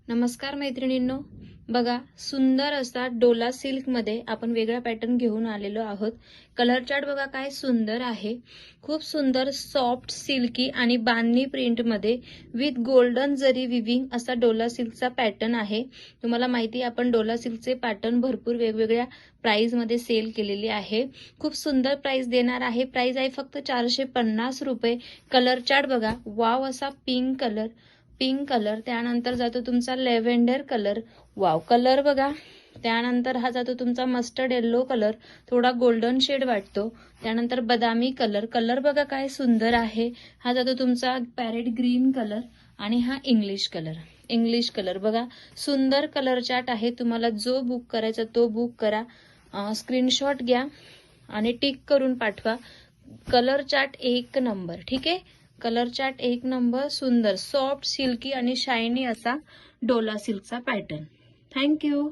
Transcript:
नमस्कार मैत्रिणींनो, बघा सुंदर असा डोला सिल्क मध्ये आपण वेगळा पॅटर्न घेऊन आलेलो आहोत। कलर चार्ट बघा काय सुंदर आहे, खूप सुंदर सॉफ्ट सिल्की आणि बांधणी प्रिंट मध्ये विथ गोल्डन जरी विविंग असा डोला सिल्कचा पॅटर्न आहे। तुम्हाला माहिती आहे आपण डोला सिल्कचे पॅटर्न भरपूर वेगवेगळ्या प्राइस मध्ये सेल केलेली आहे। खूप सुंदर प्राइस देणार आहे, प्राइस आहे फक्त 450 रुपये। कलर चार्ट बघा, वाव असा पिंक कलर, त्यानंतर जातो तुमचा लेव्हेंडर कलर, वाव कलर बघा, त्यानंतर हा जातो तुमचा मस्टर्ड येलो कलर, थोडा गोल्डन शेड वाटतो, त्यानंतर बदामी कलर बघा काय सुंदर आहे, हा जातो तुमचा पॅरेट ग्रीन कलर आणि हा इंग्लिश कलर बघा सुंदर कलर चार्ट आहे। तुम्हाला जो बुक करायचा तो बुक करा, स्क्रीनशॉट घ्या आणि टिक करून पाठवा। कलर चार्ट एक नंबर, ठीक आहे। कलर चार्ट एक नंबर, सुंदर सॉफ्ट सिल्की आणि शायनी असा डोला सिल्कचा पॅटर्न। थँक्यू।